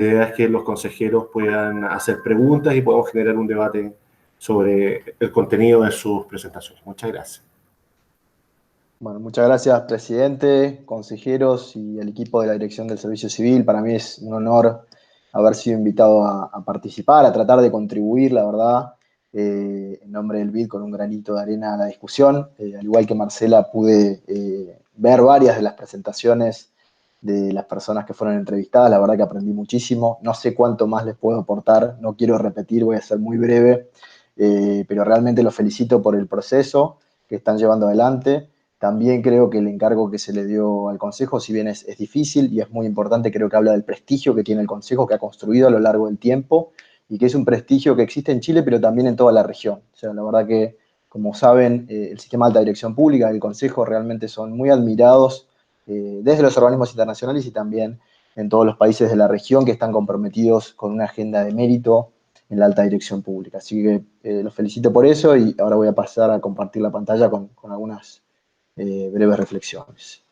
La idea es que los consejeros puedan hacer preguntas y podamos generar un debate sobre el contenido de sus presentaciones. Muchas gracias. Bueno, muchas gracias, presidente, consejeros y el equipo de la Dirección del Servicio Civil. Para mí es un honor haber sido invitado a participar, a tratar de contribuir, la verdad, en nombre del BID con un granito de arena a la discusión. Al igual que Marcela, pude ver varias de las presentaciones de las personas que fueron entrevistadas. La verdad que aprendí muchísimo. No sé cuánto más les puedo aportar, no quiero repetir, voy a ser muy breve, pero realmente los felicito por el proceso que están llevando adelante. También creo que el encargo que se le dio al Consejo, si bien es difícil y es muy importante, creo que habla del prestigio que tiene el Consejo, que ha construido a lo largo del tiempo, y que es un prestigio que existe en Chile, pero también en toda la región. O sea, la verdad que, como saben, el sistema de alta dirección pública, el Consejo, realmente son muy admirados desde los organismos internacionales y también en todos los países de la región que están comprometidos con una agenda de mérito en la alta dirección pública. Así que los felicito por eso y ahora voy a pasar a compartir la pantalla con algunas breves reflexiones.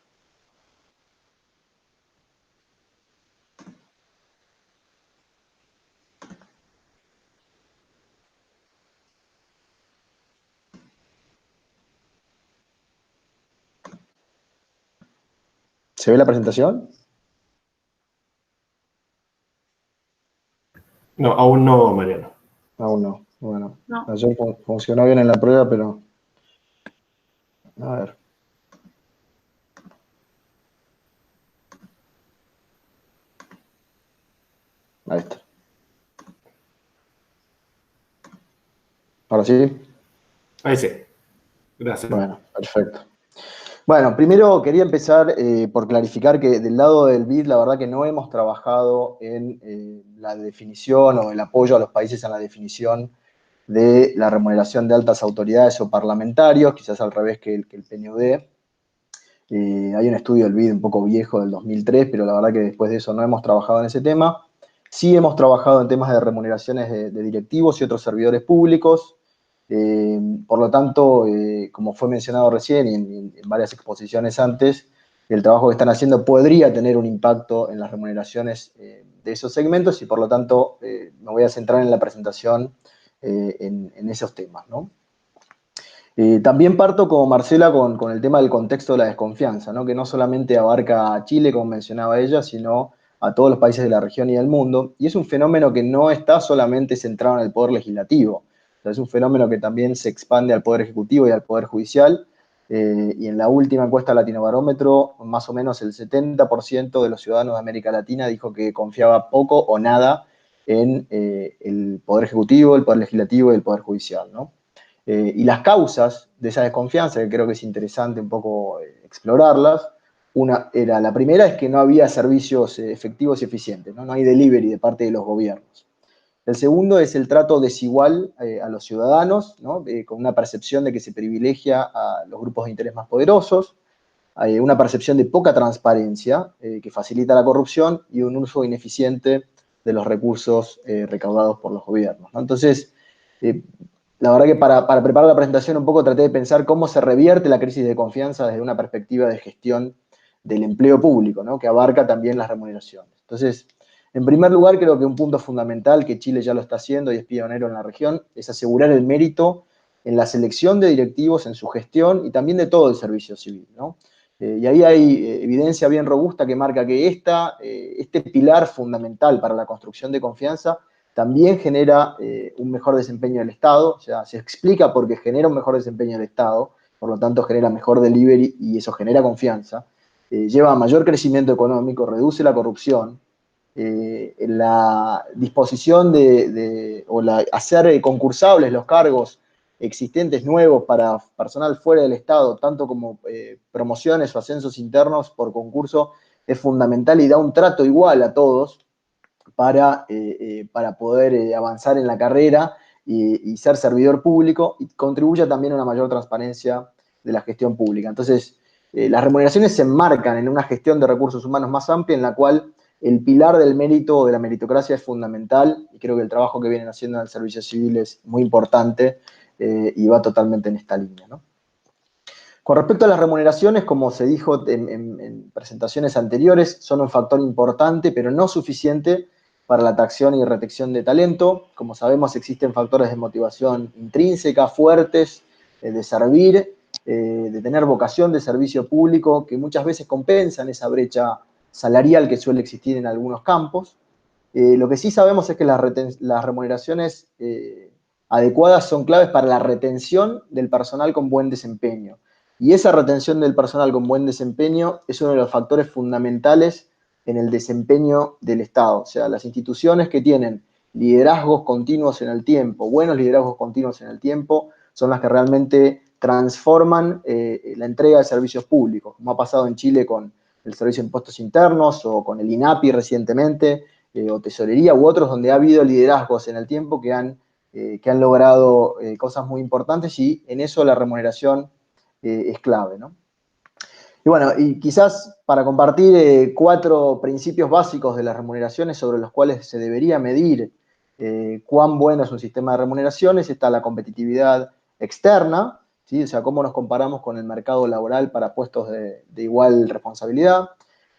¿Se ve la presentación? No, aún no, Mariano. Aún no. Bueno, No. ayer funcionó bien en la prueba, pero... A ver. Ahí está. ¿Ahora sí? Ahí sí. Gracias. Bueno, perfecto. Bueno, primero quería empezar por clarificar que del lado del BID, la verdad que no hemos trabajado en la definición o el apoyo a los países en la definición de la remuneración de altas autoridades o parlamentarios, quizás al revés que el PNUD. Hay un estudio del BID un poco viejo del 2003, pero la verdad que después de eso no hemos trabajado en ese tema. Sí hemos trabajado en temas de remuneraciones de directivos y otros servidores públicos. Por lo tanto, como fue mencionado recién y en varias exposiciones antes, el trabajo que están haciendo podría tener un impacto en las remuneraciones de esos segmentos y por lo tanto me voy a centrar en la presentación en esos temas, ¿no? También parto como Marcela con el tema del contexto de la desconfianza, ¿no? Que no solamente abarca a Chile, como mencionaba ella, sino a todos los países de la región y del mundo. Y es un fenómeno que no está solamente centrado en el poder legislativo. O sea, es un fenómeno que también se expande al poder ejecutivo y al poder judicial. Y en la última encuesta Latinobarómetro, más o menos el 70% de los ciudadanos de América Latina dijo que confiaba poco o nada en el poder ejecutivo, el poder legislativo y el poder judicial, ¿no? Y las causas de esa desconfianza, que creo que es interesante un poco explorarlas, la primera es que no había servicios efectivos y eficientes, ¿no? No hay delivery de parte de los gobiernos. El segundo es el trato desigual a los ciudadanos, ¿no? Con una percepción de que se privilegia a los grupos de interés más poderosos, hay una percepción de poca transparencia que facilita la corrupción y un uso ineficiente de los recursos recaudados por los gobiernos, ¿no? Entonces, la verdad que para preparar la presentación un poco traté de pensar cómo se revierte la crisis de confianza desde una perspectiva de gestión del empleo público, ¿no? Que abarca también las remuneraciones. Entonces, en primer lugar, creo que un punto fundamental que Chile ya lo está haciendo y es pionero en la región es asegurar el mérito en la selección de directivos, en su gestión y también de todo el servicio civil, ¿no? Y ahí hay evidencia bien robusta que marca que este pilar fundamental para la construcción de confianza también genera un mejor desempeño del Estado, o sea, se explica porque genera un mejor desempeño del Estado, por lo tanto genera mejor delivery y eso genera confianza, lleva a mayor crecimiento económico, reduce la corrupción, la disposición hacer concursables los cargos existentes nuevos para personal fuera del Estado, tanto como promociones o ascensos internos por concurso, es fundamental y da un trato igual a todos para poder avanzar en la carrera y ser servidor público y contribuye también a una mayor transparencia de la gestión pública. Entonces, las remuneraciones se enmarcan en una gestión de recursos humanos más amplia en la cual el pilar del mérito o de la meritocracia es fundamental y creo que el trabajo que vienen haciendo en el servicio civil es muy importante y va totalmente en esta línea, ¿no? Con respecto a las remuneraciones, como se dijo en presentaciones anteriores, son un factor importante, pero no suficiente para la atracción y retención de talento. Como sabemos, existen factores de motivación intrínseca, fuertes, de servir, de tener vocación de servicio público, que muchas veces compensan esa brecha salarial que suele existir en algunos campos. Lo que sí sabemos es que las remuneraciones adecuadas son claves para la retención del personal con buen desempeño. Y esa retención del personal con buen desempeño es uno de los factores fundamentales en el desempeño del Estado. O sea, las instituciones que tienen liderazgos continuos en el tiempo, buenos liderazgos continuos en el tiempo, son las que realmente transforman la entrega de servicios públicos, como ha pasado en Chile con el Servicio de Impuestos Internos o con el INAPI recientemente, o Tesorería u otros, donde ha habido liderazgos en el tiempo que han logrado cosas muy importantes, y en eso la remuneración es clave, ¿no? Y bueno, y quizás para compartir 4 principios básicos de las remuneraciones sobre los cuales se debería medir cuán bueno es un sistema de remuneraciones, está la competitividad externa, ¿sí? O sea, cómo nos comparamos con el mercado laboral para puestos de igual responsabilidad.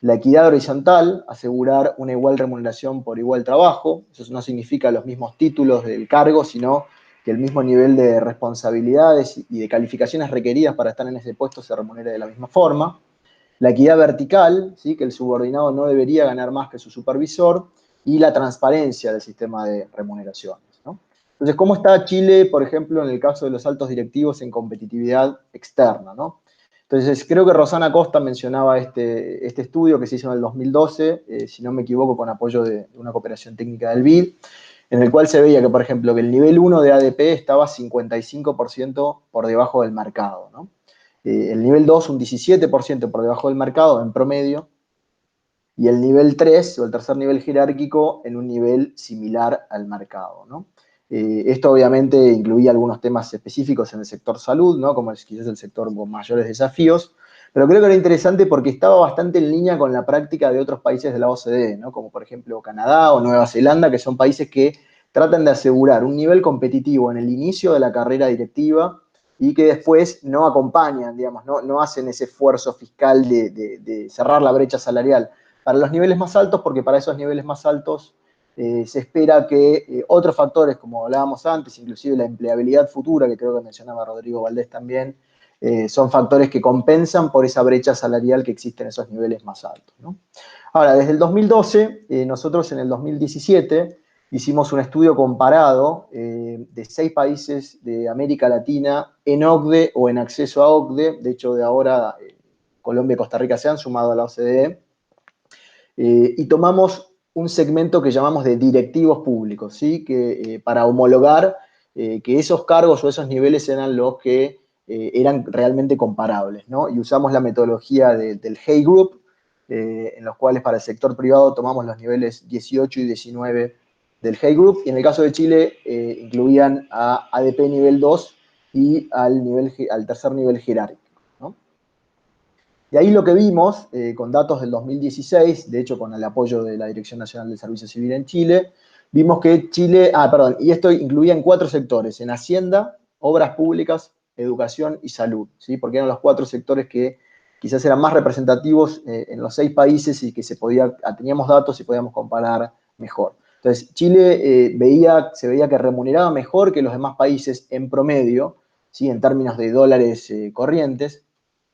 La equidad horizontal, asegurar una igual remuneración por igual trabajo. Eso no significa los mismos títulos del cargo, sino que el mismo nivel de responsabilidades y de calificaciones requeridas para estar en ese puesto se remunere de la misma forma. La equidad vertical, ¿sí? Que el subordinado no debería ganar más que su supervisor, y la transparencia del sistema de remuneraciones, ¿no? Entonces, ¿cómo está Chile, por ejemplo, en el caso de los altos directivos en competitividad externa, ¿no? Entonces, creo que Rosana Costa mencionaba este estudio que se hizo en el 2012, si no me equivoco, con apoyo de una cooperación técnica del BID, en el cual se veía que, por ejemplo, que el nivel 1 de ADP estaba 55% por debajo del mercado, ¿no? El nivel 2 un 17% por debajo del mercado en promedio, y el nivel 3 o el tercer nivel jerárquico en un nivel similar al mercado, ¿no? Esto obviamente incluía algunos temas específicos en el sector salud, ¿no? Como es quizás el sector con mayores desafíos, pero creo que era interesante porque estaba bastante en línea con la práctica de otros países de la OCDE, ¿no? Como por ejemplo Canadá o Nueva Zelanda, que son países que tratan de asegurar un nivel competitivo en el inicio de la carrera directiva y que después no acompañan, digamos, no hacen ese esfuerzo fiscal de cerrar la brecha salarial para los niveles más altos, porque para esos niveles más altos se espera que otros factores, como hablábamos antes, inclusive la empleabilidad futura, que creo que mencionaba Rodrigo Valdés también, son factores que compensan por esa brecha salarial que existe en esos niveles más altos, ¿no? Ahora, desde el 2012, nosotros en el 2017 hicimos un estudio comparado de 6 países de América Latina en OCDE o en acceso a OCDE. De hecho, de ahora Colombia y Costa Rica se han sumado a la OCDE. Y tomamos un segmento que llamamos de directivos públicos, ¿sí? Que para homologar que esos cargos o esos niveles eran los que eran realmente comparables, ¿no? Y usamos la metodología del Hay Group, en los cuales para el sector privado tomamos los niveles 18 y 19 del Hay Group, y en el caso de Chile incluían a ADP nivel 2 y al tercer nivel jerárquico, ¿no? Y ahí lo que vimos, con datos del 2016, de hecho con el apoyo de la Dirección Nacional del Servicio Civil en Chile, vimos que Chile, y esto incluía en 4 sectores: en Hacienda, Obras Públicas, Educación y Salud, ¿sí? Porque eran los 4 sectores que quizás eran más representativos en los 6 países y que teníamos datos y podíamos comparar mejor. Entonces, Chile se veía que remuneraba mejor que los demás países en promedio, ¿sí? En términos de dólares corrientes,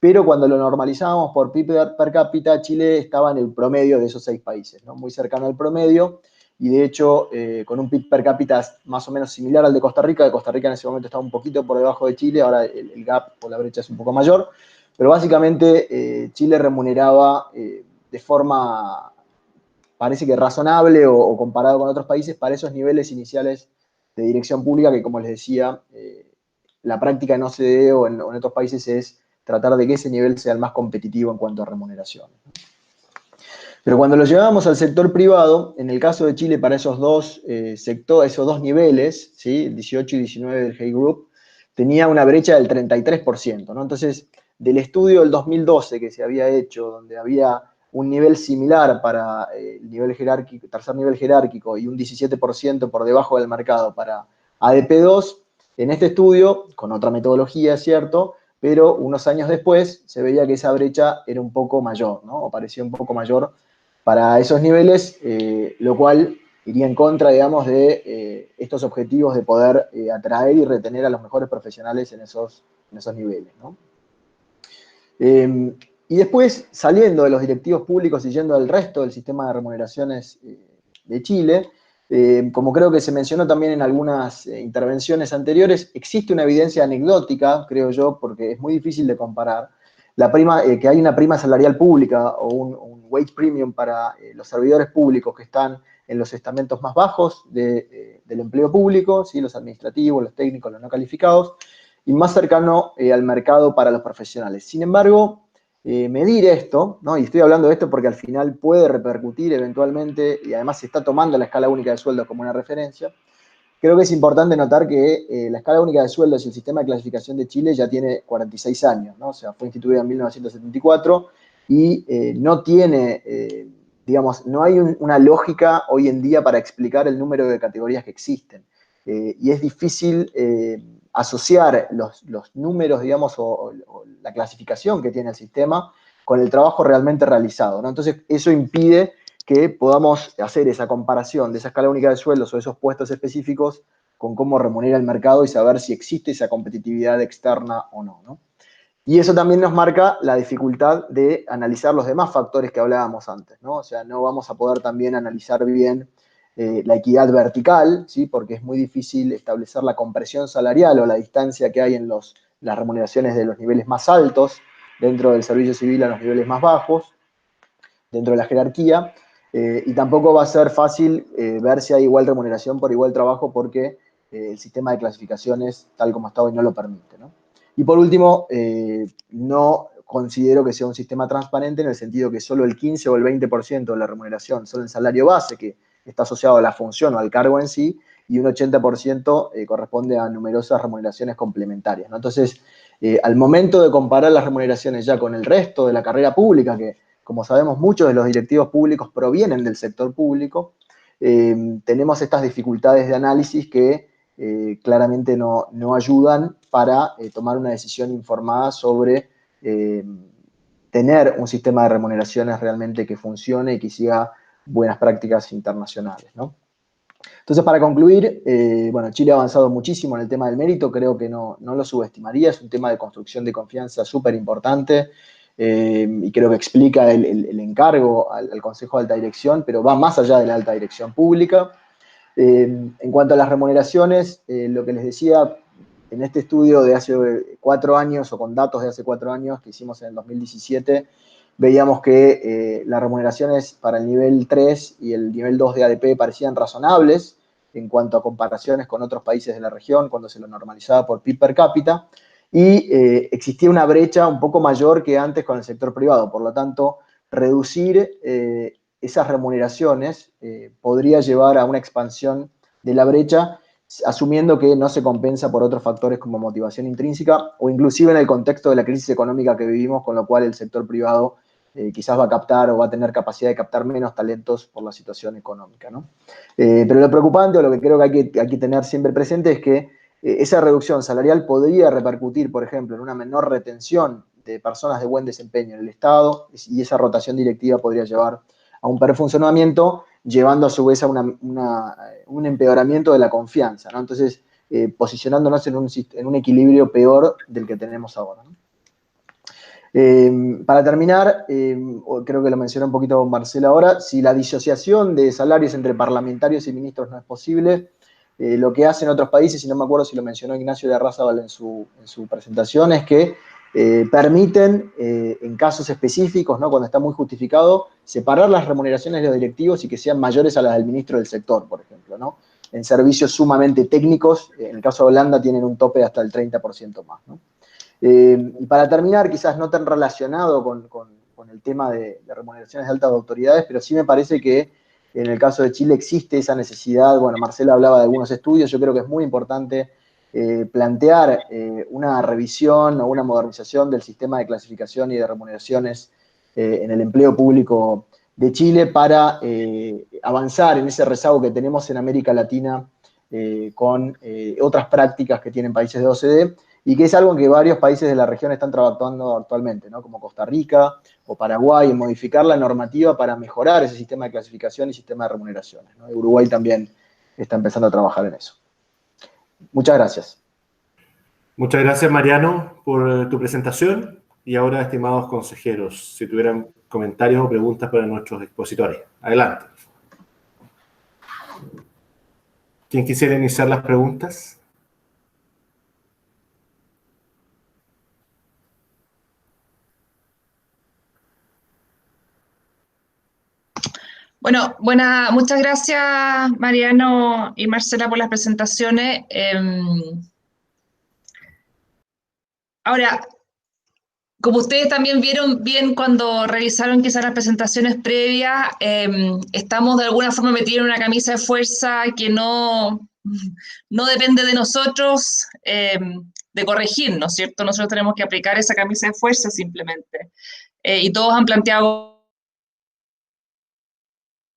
pero cuando lo normalizábamos por PIB per cápita, Chile estaba en el promedio de esos 6 países, ¿no? Muy cercano al promedio, y de hecho con un PIB per cápita más o menos similar al de Costa Rica. De Costa Rica en ese momento estaba un poquito por debajo de Chile, ahora el gap o la brecha es un poco mayor, pero básicamente Chile remuneraba de forma, parece que razonable o comparado con otros países, para esos niveles iniciales de dirección pública que, como les decía, la práctica en OCDE o en otros países es tratar de que ese nivel sea el más competitivo en cuanto a remuneración. Pero cuando lo llevábamos al sector privado, en el caso de Chile, para esos dos niveles, ¿sí? El 18 y 19 del Hay Group, tenía una brecha del 33%, ¿no? Entonces, del estudio del 2012 que se había hecho, donde había un nivel similar para el nivel jerárquico, tercer nivel jerárquico, y un 17% por debajo del mercado para ADP2, en este estudio, con otra metodología, es cierto, pero unos años después se veía que esa brecha era un poco mayor, ¿no? O parecía un poco mayor para esos niveles, lo cual iría en contra, digamos, de estos objetivos de poder atraer y retener a los mejores profesionales en esos niveles, ¿no? Y después, saliendo de los directivos públicos y yendo al resto del sistema de remuneraciones de Chile, como creo que se mencionó también en algunas intervenciones anteriores, existe una evidencia anecdótica, creo yo, porque es muy difícil de comparar, que hay una prima salarial pública o un wage premium para los servidores públicos que están en los estamentos más bajos del empleo público, ¿sí? Los administrativos, los técnicos, los no calificados, y más cercano al mercado para los profesionales. Sin embargo, medir esto, ¿no? Y estoy hablando de esto porque al final puede repercutir eventualmente, y además se está tomando la escala única de sueldos como una referencia. Creo que es importante notar que la escala única de sueldos y el sistema de clasificación de Chile ya tiene 46 años, ¿no? O sea, fue instituida en 1974 y no tiene, digamos, no hay una lógica hoy en día para explicar el número de categorías que existen. Y es difícil asociar los números, digamos, o la clasificación que tiene el sistema con el trabajo realmente realizado, ¿no? Entonces, eso impide que podamos hacer esa comparación de esa escala única de sueldos o esos puestos específicos con cómo remunera el mercado y saber si existe esa competitividad externa o no, ¿no? Y eso también nos marca la dificultad de analizar los demás factores que hablábamos antes, ¿no? O sea, no vamos a poder también analizar bien la equidad vertical, ¿sí? Porque es muy difícil establecer la compresión salarial o la distancia que hay en las remuneraciones de los niveles más altos dentro del servicio civil a los niveles más bajos, dentro de la jerarquía, y tampoco va a ser fácil ver si hay igual remuneración por igual trabajo porque el sistema de clasificaciones, tal como está hoy, no lo permite, ¿no? Y por último, no considero que sea un sistema transparente en el sentido que solo el 15 o el 20% de la remuneración son el salario base, que está asociado a la función o al cargo en sí, y un 80% corresponde a numerosas remuneraciones complementarias, ¿no? Entonces, al momento de comparar las remuneraciones ya con el resto de la carrera pública, que como sabemos muchos de los directivos públicos provienen del sector público, tenemos estas dificultades de análisis que claramente no ayudan para tomar una decisión informada sobre tener un sistema de remuneraciones realmente que funcione y que siga buenas prácticas internacionales, ¿no? Entonces, para concluir, bueno, Chile ha avanzado muchísimo en el tema del mérito, creo que no lo subestimaría, es un tema de construcción de confianza súper importante y creo que explica el encargo al Consejo de Alta Dirección, pero va más allá de la alta dirección pública. En cuanto a las remuneraciones, lo que les decía, en este estudio de hace 4 años o con datos de hace 4 años que hicimos en el 2017, veíamos que las remuneraciones para el nivel 3 y el nivel 2 de ADP parecían razonables en cuanto a comparaciones con otros países de la región cuando se lo normalizaba por PIB per cápita, y existía una brecha un poco mayor que antes con el sector privado. Por lo tanto, reducir esas remuneraciones podría llevar a una expansión de la brecha, asumiendo que no se compensa por otros factores como motivación intrínseca o inclusive en el contexto de la crisis económica que vivimos, con lo cual el sector privado quizás va a captar o va a tener capacidad de captar menos talentos por la situación económica, ¿no? Pero lo preocupante, o lo que creo que hay que tener siempre presente, es que esa reducción salarial podría repercutir, por ejemplo, en una menor retención de personas de buen desempeño en el Estado, y esa rotación directiva podría llevar a un peor funcionamiento, llevando a su vez a un empeoramiento de la confianza, ¿no? Entonces, posicionándonos en un equilibrio peor del que tenemos ahora, ¿no? Para terminar, creo que lo mencionó un poquito Marcela ahora, si la disociación de salarios entre parlamentarios y ministros no es posible, lo que hacen otros países, y no me acuerdo si lo mencionó Ignacio de Larrazábal en su presentación, es que permiten, en casos específicos, ¿no? Cuando está muy justificado, separar las remuneraciones de los directivos y que sean mayores a las del ministro del sector, por ejemplo, ¿no? En servicios sumamente técnicos, en el caso de Holanda tienen un tope hasta el 30% más, ¿no? Y para terminar, quizás no tan relacionado con el tema de remuneraciones de altas autoridades, pero sí me parece que en el caso de Chile existe esa necesidad. Bueno, Marcela hablaba de algunos estudios, yo creo que es muy importante plantear una revisión o una modernización del sistema de clasificación y de remuneraciones en el empleo público de Chile para avanzar en ese rezago que tenemos en América Latina con otras prácticas que tienen países de OCDE, y que es algo en que varios países de la región están trabajando actualmente, ¿no? Como Costa Rica o Paraguay, en modificar la normativa para mejorar ese sistema de clasificación y sistema de remuneraciones, ¿no? Y Uruguay también está empezando a trabajar en eso. Muchas gracias. Muchas gracias, Mariano, por tu presentación. Y ahora, estimados consejeros, si tuvieran comentarios o preguntas para nuestros expositores. Adelante. ¿Quién quisiera iniciar las preguntas? Bueno, muchas gracias, Mariano y Marcela, por las presentaciones. Ahora, como ustedes también vieron bien cuando revisaron quizás las presentaciones previas, estamos de alguna forma metidos en una camisa de fuerza que no depende de nosotros de corregir, ¿no es cierto? Nosotros tenemos que aplicar esa camisa de fuerza simplemente. Y todos han planteado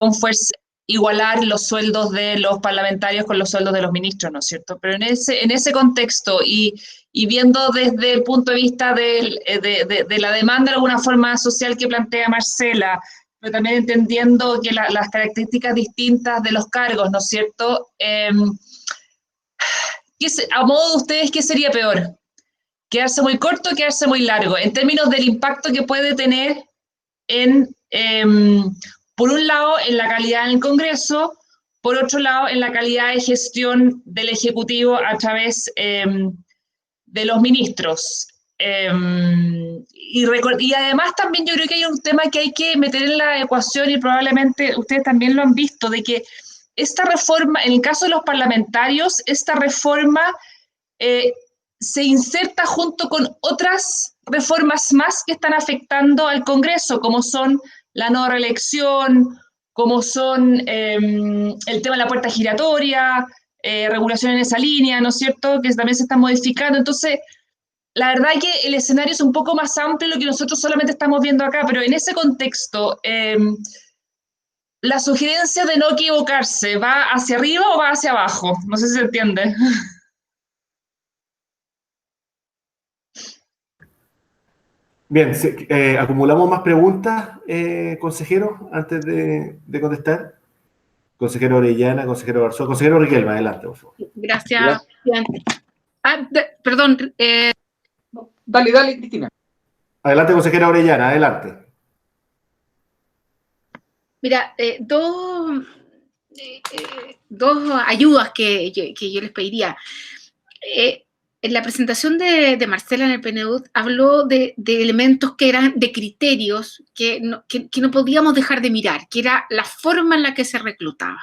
con fuerza igualar los sueldos de los parlamentarios con los sueldos de los ministros, ¿no es cierto? Pero en ese contexto y viendo desde el punto de vista de la demanda de alguna forma social que plantea Marcela, pero también entendiendo que las características distintas de los cargos, ¿no es cierto? A modo de ustedes, ¿qué sería peor? ¿Quedarse muy corto o quedarse muy largo? En términos del impacto que puede tener por un lado, en la calidad en el Congreso, por otro lado, en la calidad de gestión del Ejecutivo a través de los ministros. Y además también yo creo que hay un tema que hay que meter en la ecuación y probablemente ustedes también lo han visto, de que esta reforma, en el caso de los parlamentarios, esta reforma se inserta junto con otras reformas más que están afectando al Congreso, como son la no reelección, como son el tema de la puerta giratoria, regulación en esa línea, ¿no es cierto?, que también se están modificando. Entonces, la verdad es que el escenario es un poco más amplio de lo que nosotros solamente estamos viendo acá, pero en ese contexto, la sugerencia de no equivocarse, ¿va hacia arriba o va hacia abajo? No sé si se entiende. Bien, acumulamos más preguntas, consejero, antes de contestar. Consejero Orellana, consejero Garzón, consejero Riquelme, adelante, por favor. Gracias, presidente. Perdón. Dale, Cristina. Adelante, consejera Orellana, adelante. Mira, dos ayudas que yo les pediría. En la presentación de Marcela en el PNUD habló de elementos que eran de criterios que no podíamos dejar de mirar, que era la forma en la que se reclutaba.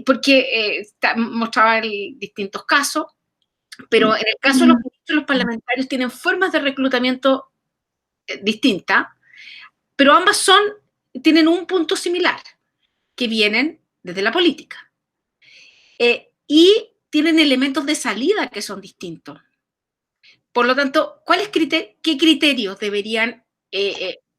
Porque mostraba distintos casos, pero en el caso de los parlamentarios tienen formas de reclutamiento distintas, pero ambas tienen un punto similar, que vienen desde la política. Y tienen elementos de salida que son distintos. Por lo tanto, ¿qué criterios deberían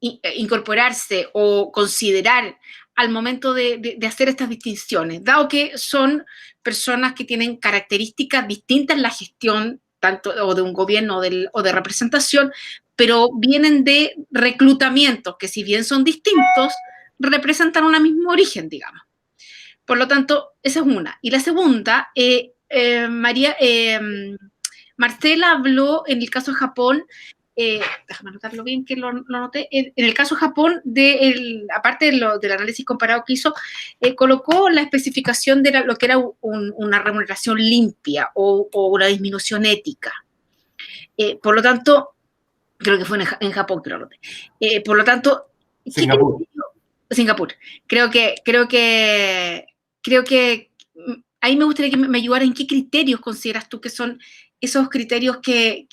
incorporarse o considerar al momento de hacer estas distinciones? Dado que son personas que tienen características distintas en la gestión, tanto o de un gobierno o de representación, pero vienen de reclutamientos que, si bien son distintos, representan un mismo origen, digamos. Por lo tanto, esa es una. Y la segunda, Marcela habló en el caso de Japón, déjame anotarlo bien que lo noté, en el caso de Japón, aparte del análisis comparado que hizo, colocó la especificación de lo que era una remuneración limpia o una disminución ética. Por lo tanto, creo que fue en Japón que lo noté. Por lo tanto, Singapur. Creo que ahí me gustaría que me ayudara en qué criterios consideras tú que son esos criterios que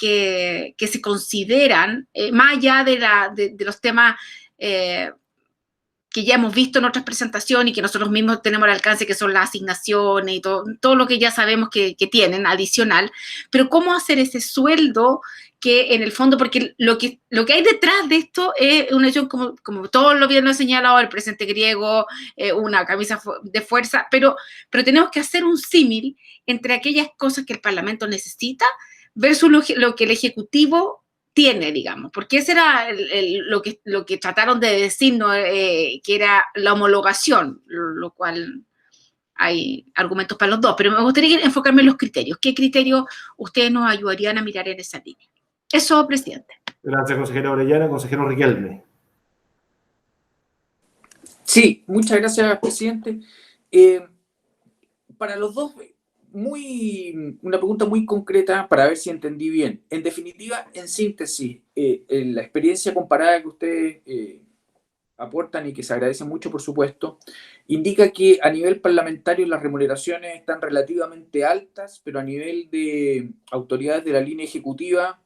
se consideran, más allá de los temas que ya hemos visto en otras presentaciones y que nosotros mismos tenemos al alcance, que son las asignaciones y todo lo que ya sabemos que tienen adicional, pero cómo hacer ese sueldo que en el fondo, porque lo que hay detrás de esto es una hecho, como todos lo bien señalado, el presidente griego, una camisa de fuerza, pero tenemos que hacer un símil entre aquellas cosas que el Parlamento necesita versus lo que el Ejecutivo tiene, digamos, porque ese era lo que trataron de decirnos, que era la homologación, lo cual hay argumentos para los dos, pero me gustaría enfocarme en los criterios. ¿Qué criterios ustedes nos ayudarían a mirar en esa línea? Eso, presidente. Gracias, consejera Orellana. Consejero Riquelme. Sí, muchas gracias, presidente. Para los dos, una pregunta muy concreta para ver si entendí bien. En definitiva, en síntesis, en la experiencia comparada que ustedes aportan y que se agradece mucho, por supuesto, indica que a nivel parlamentario las remuneraciones están relativamente altas, pero a nivel de autoridades de la línea ejecutiva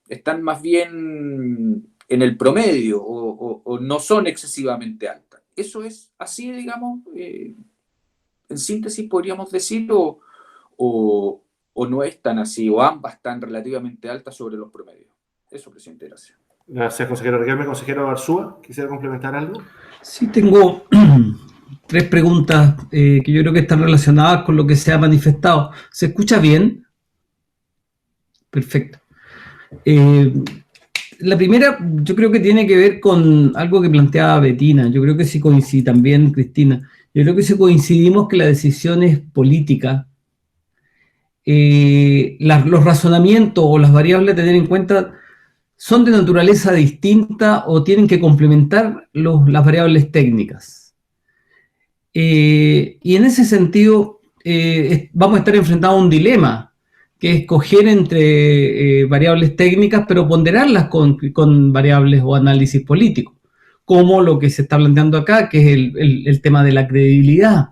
están más bien en el promedio o no son excesivamente altas. ¿Eso es así, digamos, en síntesis podríamos decir, o no es tan así, o ambas están relativamente altas sobre los promedios? Eso, presidente, gracias. Gracias, consejero Riquelme. Consejero Arzúa, ¿quisiera complementar algo? Sí, tengo 3 preguntas que yo creo que están relacionadas con lo que se ha manifestado. ¿Se escucha bien? Perfecto. La primera, yo creo que tiene que ver con algo que planteaba Bettina. Yo creo que sí coincide también, Cristina. Yo creo que sí coincidimos que la decisión es política. Los razonamientos o las variables a tener en cuenta son de naturaleza distinta o tienen que complementar las variables técnicas. Y en ese sentido vamos a estar enfrentados a un dilema, que es escoger entre variables técnicas, pero ponderarlas con variables o análisis político, como lo que se está planteando acá, que es el tema de la credibilidad.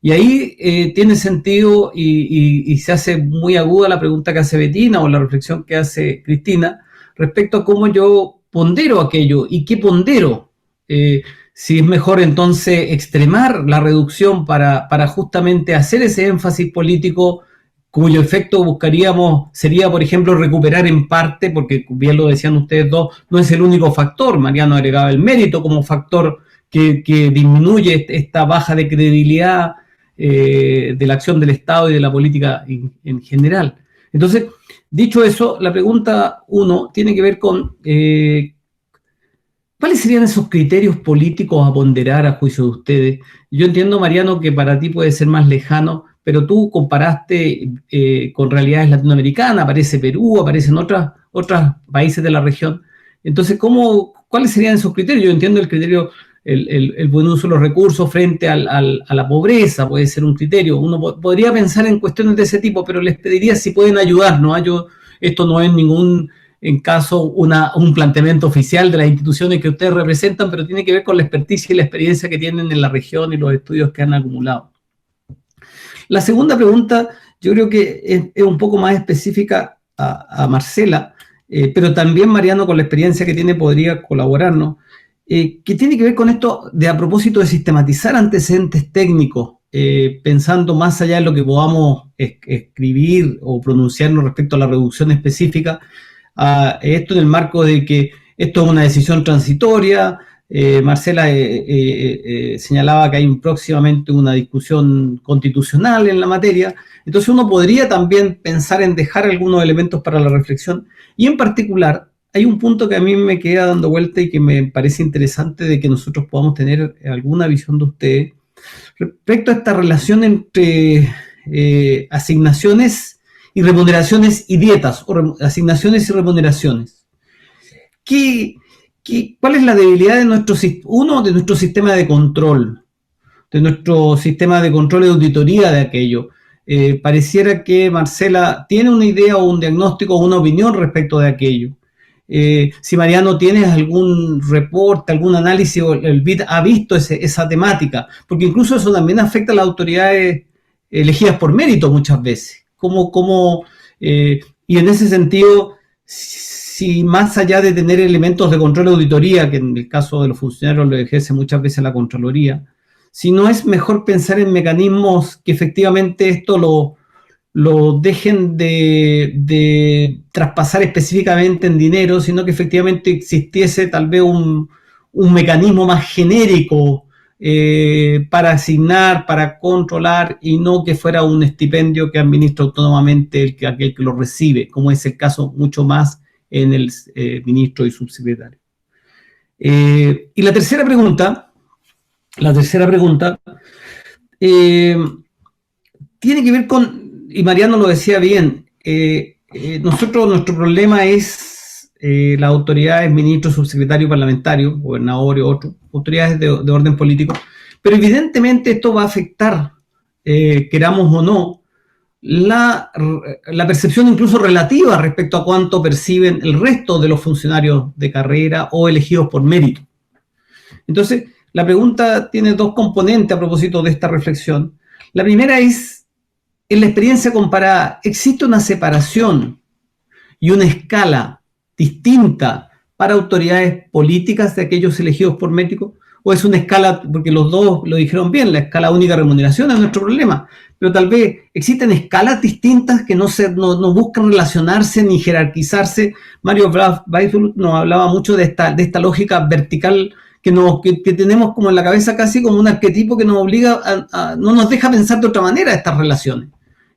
Y ahí tiene sentido y se hace muy aguda la pregunta que hace Bettina o la reflexión que hace Cristina respecto a cómo yo pondero aquello y qué pondero. Si es mejor entonces extremar la reducción para justamente hacer ese énfasis político cuyo efecto buscaríamos sería, por ejemplo, recuperar en parte, porque bien lo decían ustedes dos, no es el único factor. Mariano agregaba el mérito como factor que disminuye esta baja de credibilidad de la acción del Estado y de la política en general. Entonces, dicho eso, la pregunta 1 tiene que ver con ¿cuáles serían esos criterios políticos a ponderar a juicio de ustedes? Yo entiendo, Mariano, que para ti puede ser más lejano, pero tú comparaste con realidades latinoamericanas, aparece Perú, aparecen otros países de la región. Entonces, ¿cuáles serían esos criterios? Yo entiendo el criterio, el buen uso de los recursos frente a la pobreza, puede ser un criterio. Uno podría pensar en cuestiones de ese tipo, pero les pediría si pueden ayudarnos. Esto no es en caso un planteamiento oficial de las instituciones que ustedes representan, pero tiene que ver con la experticia y la experiencia que tienen en la región y los estudios que han acumulado. La segunda pregunta yo creo que es un poco más específica a Marcela, pero también Mariano, con la experiencia que tiene, podría colaborarnos, que tiene que ver con esto de a propósito de sistematizar antecedentes técnicos, pensando más allá de lo que podamos escribir o pronunciarnos respecto a la reducción específica, esto en el marco de que esto es una decisión transitoria. Marcela señalaba que hay próximamente una discusión constitucional en la materia, entonces uno podría también pensar en dejar algunos elementos para la reflexión, y en particular hay un punto que a mí me queda dando vuelta y que me parece interesante de que nosotros podamos tener alguna visión de ustedes respecto a esta relación entre asignaciones y remuneraciones y dietas, o asignaciones y remuneraciones. ¿Cuál es la debilidad de nuestro sistema de control, de nuestro sistema de control y auditoría de aquello? Pareciera que Marcela tiene una idea o un diagnóstico o una opinión respecto de aquello. Si Mariano tienes algún reporte, algún análisis, o el BID ha visto esa temática, porque incluso eso también afecta a las autoridades elegidas por mérito muchas veces. Y en ese sentido, si más allá de tener elementos de control y auditoría, que en el caso de los funcionarios lo ejerce muchas veces la Contraloría, si no es mejor pensar en mecanismos que efectivamente esto lo dejen de traspasar específicamente en dinero, sino que efectivamente existiese tal vez un mecanismo más genérico para asignar, para controlar, y no que fuera un estipendio que administra autónomamente aquel que lo recibe, como es el caso mucho más en el ministro y subsecretario. Y la tercera pregunta tiene que ver con, y Mariano lo decía bien, nuestro problema es las autoridades, ministros, subsecretarios, parlamentarios, gobernadores, otros, autoridades de orden político, pero evidentemente esto va a afectar, queramos o no, la percepción incluso relativa respecto a cuánto perciben el resto de los funcionarios de carrera o elegidos por mérito. Entonces, la pregunta tiene dos componentes a propósito de esta reflexión. La primera es, en la experiencia comparada, ¿existe una separación y una escala distinta para autoridades políticas de aquellos elegidos por mérito? ¿O es una escala, porque los dos lo dijeron bien, la escala única de remuneración es nuestro problema, pero tal vez existen escalas distintas que no buscan relacionarse ni jerarquizarse? Mario Weissbluth nos hablaba mucho de esta lógica vertical que tenemos como en la cabeza, casi como un arquetipo que nos obliga no nos deja pensar de otra manera estas relaciones.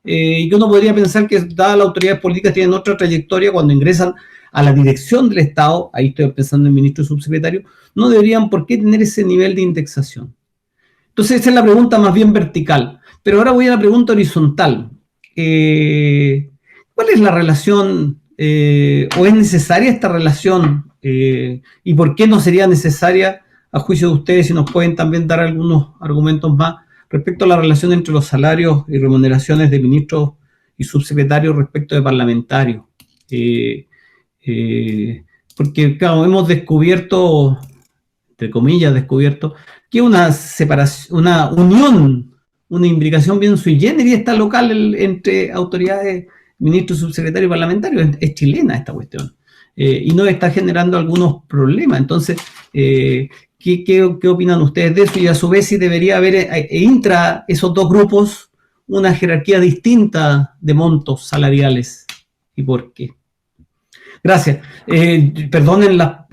Y que uno podría pensar que, dadas las autoridades políticas tienen otra trayectoria, cuando ingresan a la dirección del Estado, ahí estoy pensando en ministro y subsecretario, no deberían por qué tener ese nivel de indexación. Entonces esa es la pregunta más bien vertical. Pero ahora voy a la pregunta horizontal. ¿Cuál es la relación, o es necesaria esta relación, y por qué no sería necesaria, a juicio de ustedes, si nos pueden también dar algunos argumentos más, respecto a la relación entre los salarios y remuneraciones de ministros y subsecretarios respecto de parlamentarios? Porque, claro, hemos descubierto, entre comillas, que una separación, una unión, una imbricación bien sui generis está local entre autoridades, ministros, subsecretarios y parlamentarios. Es chilena esta cuestión. Y nos está generando algunos problemas. Entonces, ¿qué opinan ustedes de eso? Y a su vez, si debería haber intra esos dos grupos una jerarquía distinta de montos salariales, ¿y por qué? Gracias. Perdonen la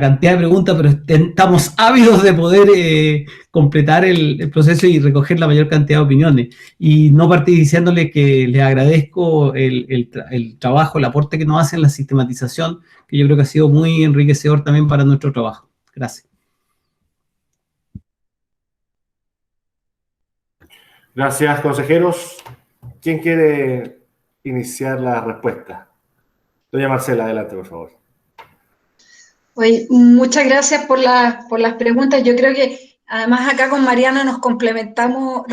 cantidad de preguntas, pero estamos ávidos de poder completar el proceso y recoger la mayor cantidad de opiniones. Y no partí diciéndole que les agradezco el trabajo, el aporte que nos hacen, la sistematización, que yo creo que ha sido muy enriquecedor también para nuestro trabajo. Gracias. Gracias, consejeros. ¿Quién quiere iniciar la respuesta? Doña Marcela, adelante, por favor. Oye, muchas gracias por las preguntas. Yo creo que además acá con Mariano nos complementamos,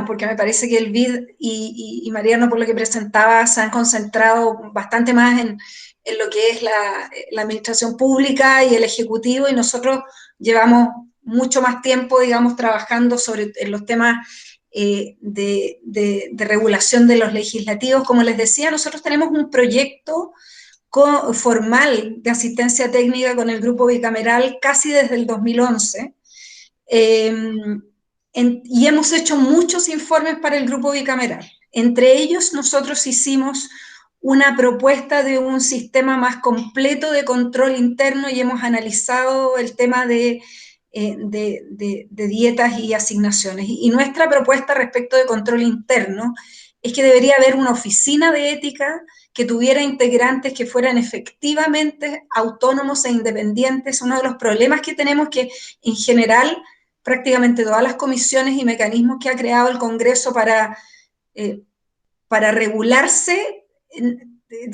porque me parece que el BID y Mariano, por lo que presentaba, se han concentrado bastante más en lo que es la administración pública y el ejecutivo, y nosotros llevamos mucho más tiempo, digamos, trabajando en los temas de regulación de los legislativos. Como les decía, nosotros tenemos un proyecto formal de asistencia técnica con el grupo bicameral casi desde el 2011, y hemos hecho muchos informes para el grupo bicameral. Entre ellos, nosotros hicimos una propuesta de un sistema más completo de control interno y hemos analizado el tema de dietas y asignaciones. Y nuestra propuesta respecto de control interno es que debería haber una oficina de ética que tuviera integrantes que fueran efectivamente autónomos e independientes. Uno de los problemas que tenemos que, en general, prácticamente todas las comisiones y mecanismos que ha creado el Congreso para regularse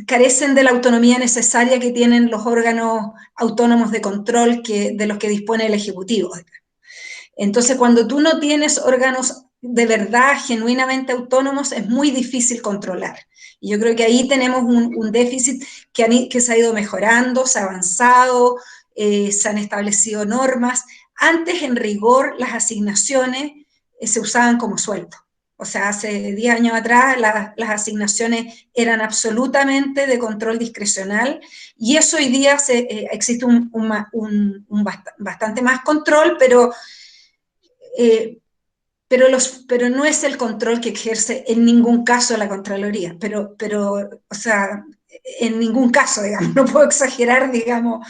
carecen de la autonomía necesaria que tienen los órganos autónomos de control de los que dispone el Ejecutivo. Entonces, cuando tú no tienes órganos de verdad genuinamente autónomos, es muy difícil controlar. Y yo creo que ahí tenemos un déficit que se ha ido mejorando, se ha avanzado, se han establecido normas. Antes, en rigor, las asignaciones se usaban como sueldo. O sea, hace 10 años atrás las asignaciones eran absolutamente de control discrecional, y eso hoy día existe bastante más control, pero no es el control que ejerce en ningún caso la Contraloría. O sea, en ningún caso, digamos, no puedo exagerar, digamos.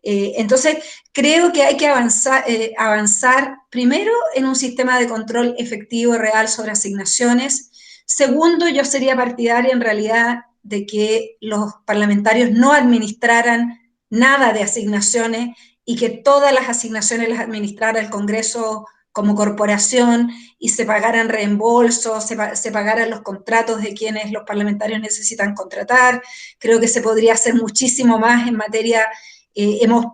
Entonces, creo que hay que avanzar primero en un sistema de control efectivo y real sobre asignaciones. Segundo, yo sería partidaria en realidad de que los parlamentarios no administraran nada de asignaciones y que todas las asignaciones las administrara el Congreso como corporación y se pagaran reembolsos, se pagaran los contratos de quienes los parlamentarios necesitan contratar. Creo que se podría hacer muchísimo más en materia,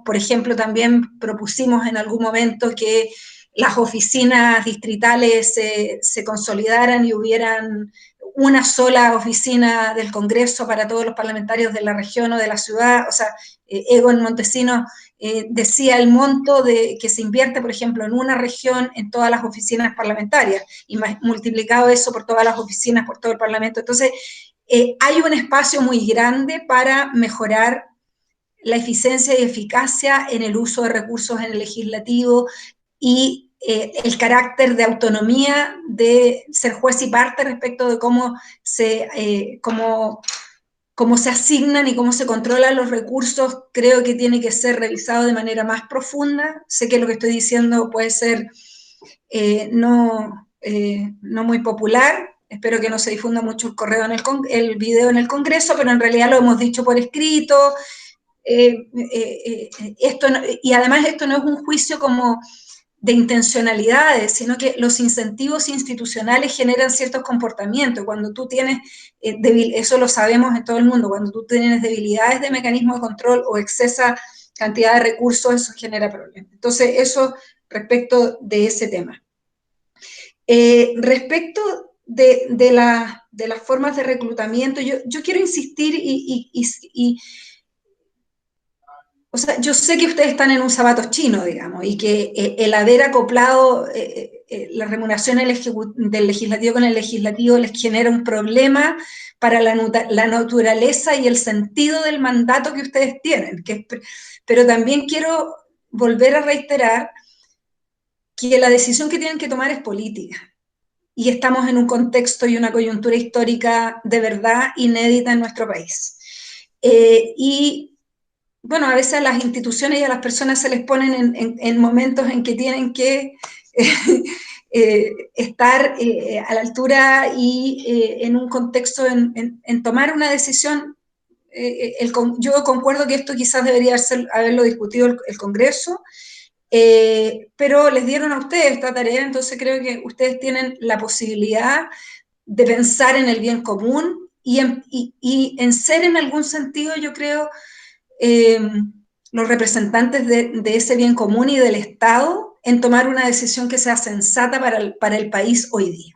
por ejemplo, también propusimos en algún momento que las oficinas distritales se consolidaran y hubieran una sola oficina del Congreso para todos los parlamentarios de la región o de la ciudad. O sea, Egon Montesinos decía el monto que se invierte, por ejemplo, en una región en todas las oficinas parlamentarias, y multiplicado eso por todas las oficinas, por todo el Parlamento. Entonces, hay un espacio muy grande para mejorar la eficiencia y eficacia en el uso de recursos en el legislativo y el carácter de autonomía de ser juez y parte respecto de cómo se asignan y cómo se controlan los recursos. Creo que tiene que ser revisado de manera más profunda. Sé que lo que estoy diciendo puede ser no muy popular. Espero que no se difunda mucho el video en el Congreso, pero en realidad lo hemos dicho por escrito. Y además esto no es un juicio como de intencionalidades, sino que los incentivos institucionales generan ciertos comportamientos. Cuando tú tienes, eso lo sabemos en todo el mundo, cuando tú tienes debilidades de mecanismo de control o excesa cantidad de recursos, eso genera problemas. Entonces, eso respecto de ese tema. Respecto de las formas de reclutamiento, yo quiero insistir o sea, yo sé que ustedes están en un zapato chino, digamos, y que el haber acoplado la remuneración del legislativo con el legislativo les genera un problema para la naturaleza y el sentido del mandato que ustedes tienen. Pero también quiero volver a reiterar que la decisión que tienen que tomar es política. Y estamos en un contexto y una coyuntura histórica de verdad inédita en nuestro país. Bueno, a veces a las instituciones y a las personas se les ponen en momentos en que tienen que estar a la altura y en un contexto en tomar una decisión. Yo concuerdo que esto quizás debería haberlo discutido el Congreso, pero les dieron a ustedes esta tarea, entonces creo que ustedes tienen la posibilidad de pensar en el bien común y en ser en algún sentido, yo creo, los representantes de ese bien común y del Estado en tomar una decisión que sea sensata para el país hoy día.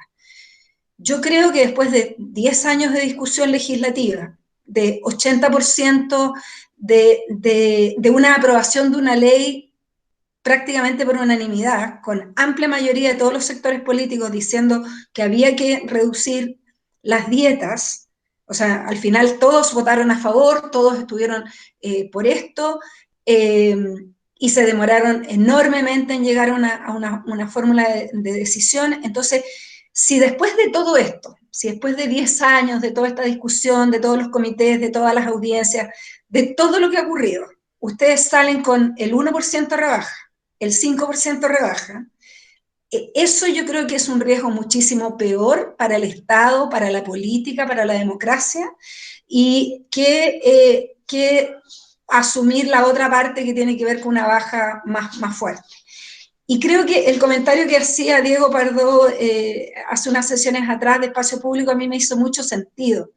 Yo creo que después de 10 años de discusión legislativa, de 80% de una aprobación de una ley prácticamente por unanimidad, con amplia mayoría de todos los sectores políticos diciendo que había que reducir las dietas. O sea, al final todos votaron a favor, todos estuvieron por esto, y se demoraron enormemente en llegar a una fórmula de decisión. Entonces, si después de todo esto, si después de 10 años de toda esta discusión, de todos los comités, de todas las audiencias, de todo lo que ha ocurrido, ustedes salen con el 1% rebaja, el 5% rebaja, eso yo creo que es un riesgo muchísimo peor para el Estado, para la política, para la democracia, y que asumir la otra parte que tiene que ver con una baja más fuerte. Y creo que el comentario que hacía Diego Pardo hace unas sesiones atrás de Espacio Público a mí me hizo mucho sentido,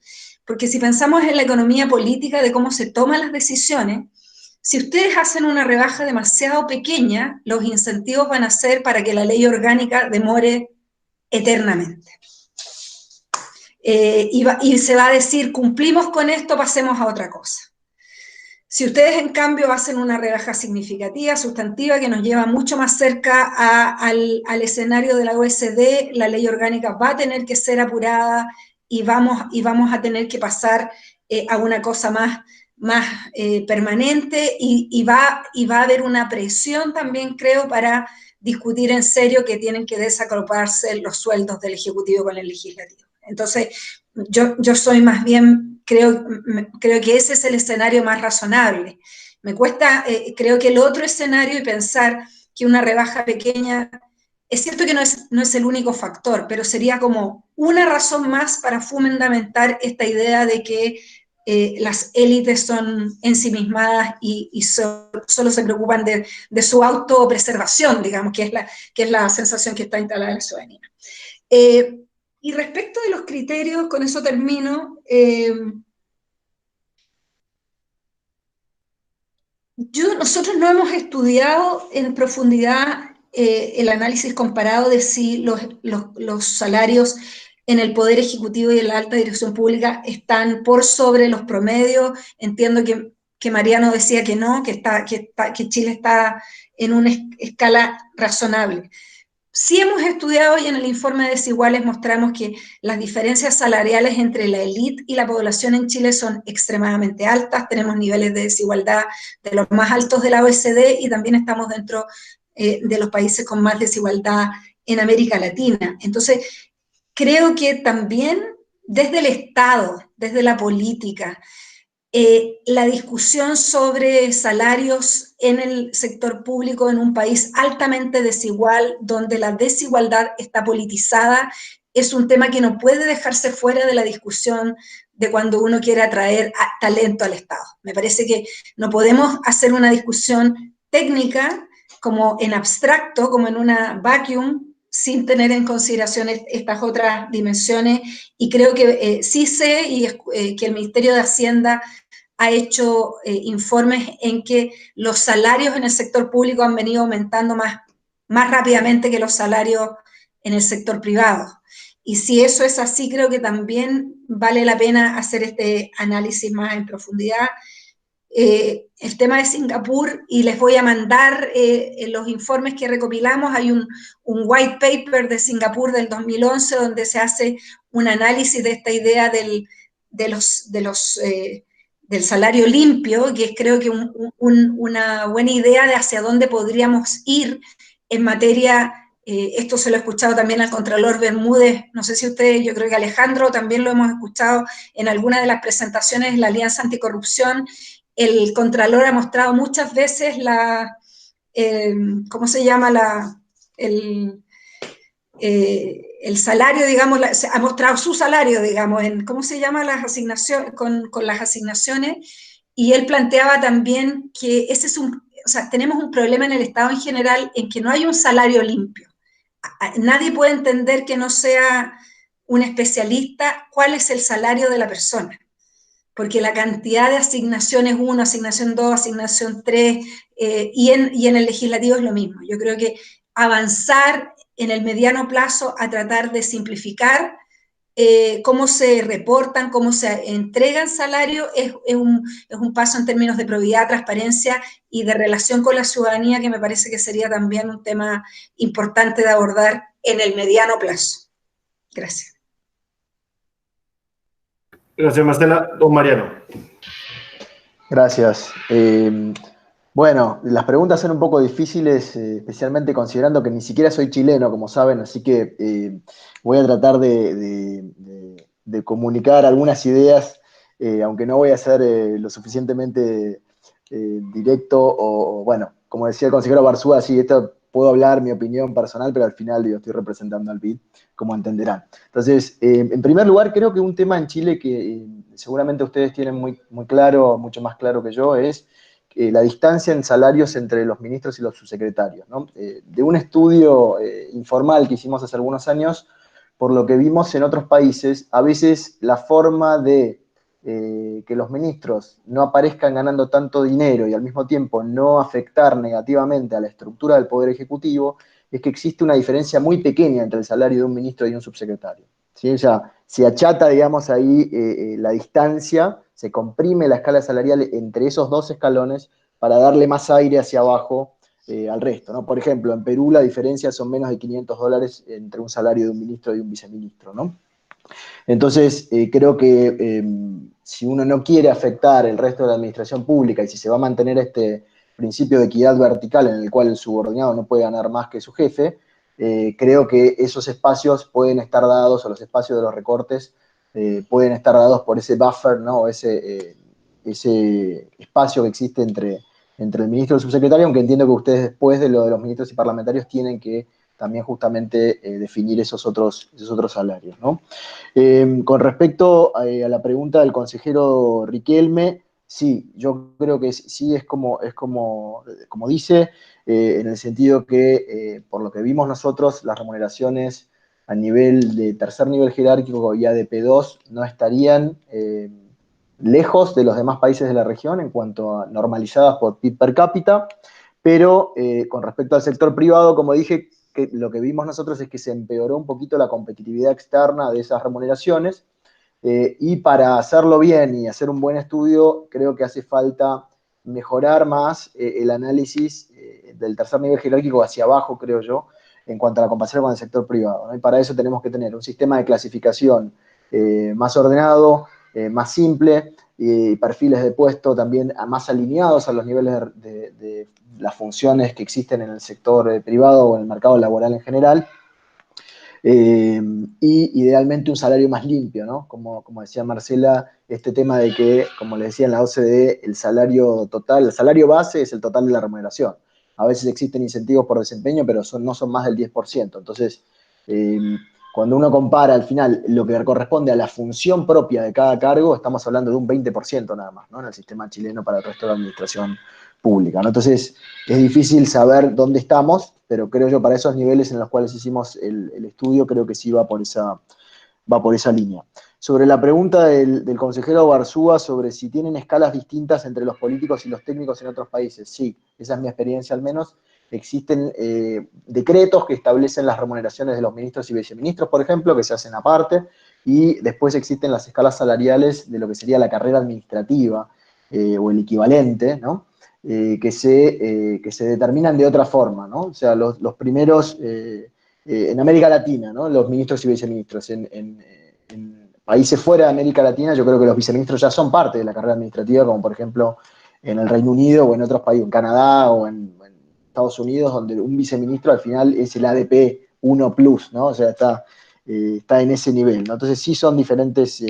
porque si pensamos en la economía política de cómo se toman las decisiones, si ustedes hacen una rebaja demasiado pequeña, los incentivos van a ser para que la ley orgánica demore eternamente. Y se va a decir, cumplimos con esto, pasemos a otra cosa. Si ustedes, en cambio, hacen una rebaja significativa, sustantiva, que nos lleva mucho más cerca al escenario de la OECD, la ley orgánica va a tener que ser apurada y vamos a tener que pasar a una cosa más permanente y va a haber una presión también, creo, para discutir en serio que tienen que desacoplarse los sueldos del Ejecutivo con el Legislativo. Entonces, yo soy más bien creo que ese es el escenario más razonable. Me cuesta, creo que el otro escenario y pensar que una rebaja pequeña, es cierto que no es el único factor, pero sería como una razón más para fundamentar esta idea de que las élites son ensimismadas y solo se preocupan de su autopreservación, digamos, que es la sensación que está instalada en la ciudadanía. Y respecto de los criterios, con eso termino, nosotros no hemos estudiado en profundidad el análisis comparado de si los salarios en el Poder Ejecutivo y en la alta dirección pública están por sobre los promedios. Entiendo que Mariano decía que no, que Chile está en una escala razonable. Sí hemos estudiado y en el informe de Desiguales mostramos que las diferencias salariales entre la élite y la población en Chile son extremadamente altas, tenemos niveles de desigualdad de los más altos de la OECD y también estamos dentro de los países con más desigualdad en América Latina. Entonces, creo que también desde el Estado, desde la política, la discusión sobre salarios en el sector público en un país altamente desigual, donde la desigualdad está politizada, es un tema que no puede dejarse fuera de la discusión de cuando uno quiere atraer talento al Estado. Me parece que no podemos hacer una discusión técnica como en abstracto, como en una vacuum, sin tener en consideración estas otras dimensiones, y creo que sí sé que el Ministerio de Hacienda ha hecho informes en que los salarios en el sector público han venido aumentando más rápidamente que los salarios en el sector privado. Y si eso es así, creo que también vale la pena hacer este análisis más en profundidad. El tema de Singapur, y les voy a mandar los informes que recopilamos, hay un white paper de Singapur del 2011 donde se hace un análisis de esta idea del salario limpio, que es creo que una buena idea de hacia dónde podríamos ir en materia, esto se lo he escuchado también al Contralor Bermúdez, no sé si ustedes, yo creo que Alejandro también lo hemos escuchado en alguna de las presentaciones de la Alianza Anticorrupción. El Contralor ha mostrado muchas veces ¿cómo se llama? El salario, digamos, ha mostrado su salario, digamos, ¿cómo se llama? Las asignaciones, con las asignaciones, y él planteaba también que tenemos un problema en el Estado en general en que no hay un salario limpio. Nadie puede entender que no sea un especialista cuál es el salario de la persona, porque la cantidad de asignaciones 1, asignación 2, asignación 3, y en el legislativo es lo mismo. Yo creo que avanzar en el mediano plazo a tratar de simplificar cómo se reportan, cómo se entregan salarios, es un paso en términos de probidad, transparencia y de relación con la ciudadanía, que me parece que sería también un tema importante de abordar en el mediano plazo. Gracias. Gracias, Marcela. Don Mariano. Gracias. Bueno, las preguntas son un poco difíciles, especialmente considerando que ni siquiera soy chileno, como saben, así que voy a tratar de comunicar algunas ideas, aunque no voy a ser lo suficientemente directo o, bueno, como decía el consejero Barzúa, sí, esto puedo hablar mi opinión personal, pero al final yo estoy representando al BID, como entenderán. Entonces, en primer lugar, creo que un tema en Chile que seguramente ustedes tienen muy claro, mucho más claro que yo, es la distancia en salarios entre los ministros y los subsecretarios, ¿no? De un estudio informal que hicimos hace algunos años, por lo que vimos en otros países, a veces la forma de que los ministros no aparezcan ganando tanto dinero y al mismo tiempo no afectar negativamente a la estructura del Poder Ejecutivo es que existe una diferencia muy pequeña entre el salario de un ministro y un subsecretario, ¿sí? O sea, se achata, digamos, ahí la distancia, se comprime la escala salarial entre esos dos escalones para darle más aire hacia abajo al resto, ¿no? Por ejemplo, en Perú la diferencia son menos de $500 entre un salario de un ministro y un viceministro, ¿no? Entonces, creo que si uno no quiere afectar el resto de la administración pública y si se va a mantener este principio de equidad vertical en el cual el subordinado no puede ganar más que su jefe, creo que esos espacios pueden estar dados, o los espacios de los recortes pueden estar dados por ese buffer, ¿no? Ese espacio que existe entre el ministro y el subsecretario, aunque entiendo que ustedes después de lo de los ministros y parlamentarios tienen que también justamente definir esos otros salarios, ¿no? Con respecto a la pregunta del consejero Riquelme, sí, yo creo que sí es como dice, en el sentido que, por lo que vimos nosotros, las remuneraciones a nivel de tercer nivel jerárquico y ADP2 no estarían lejos de los demás países de la región en cuanto a normalizadas por PIB per cápita, pero con respecto al sector privado, como dije, que lo que vimos nosotros es que se empeoró un poquito la competitividad externa de esas remuneraciones, y para hacerlo bien y hacer un buen estudio, creo que hace falta mejorar más el análisis del tercer nivel jerárquico hacia abajo, creo yo, en cuanto a la comparación con el sector privado, ¿no? Y para eso tenemos que tener un sistema de clasificación más ordenado, más simple, y perfiles de puesto también más alineados a los niveles de las funciones que existen en el sector privado o en el mercado laboral en general. Y idealmente un salario más limpio, ¿no? Como decía Marcela, este tema de que, como le decía en la OCDE, el salario total, el salario base es el total de la remuneración. A veces existen incentivos por desempeño, pero no son más del 10%. Entonces, cuando uno compara al final lo que corresponde a la función propia de cada cargo, estamos hablando de un 20% nada más, ¿no? En el sistema chileno para el resto de la administración pública, ¿no? Entonces, es difícil saber dónde estamos, pero creo yo para esos niveles en los cuales hicimos el estudio, creo que sí va por esa línea. Sobre la pregunta del consejero Barzúa sobre si tienen escalas distintas entre los políticos y los técnicos en otros países, sí, esa es mi experiencia al menos. Existen decretos que establecen las remuneraciones de los ministros y viceministros, por ejemplo, que se hacen aparte, y después existen las escalas salariales de lo que sería la carrera administrativa o el equivalente, ¿no? Que se determinan de otra forma, ¿no? O sea, los primeros, en América Latina, ¿no? Los ministros y viceministros. En países fuera de América Latina, yo creo que los viceministros ya son parte de la carrera administrativa, como por ejemplo en el Reino Unido o en otros países, en Canadá o en Estados Unidos, donde un viceministro al final es el ADP 1 plus, ¿no? O sea, está en ese nivel, ¿no? Entonces sí son diferentes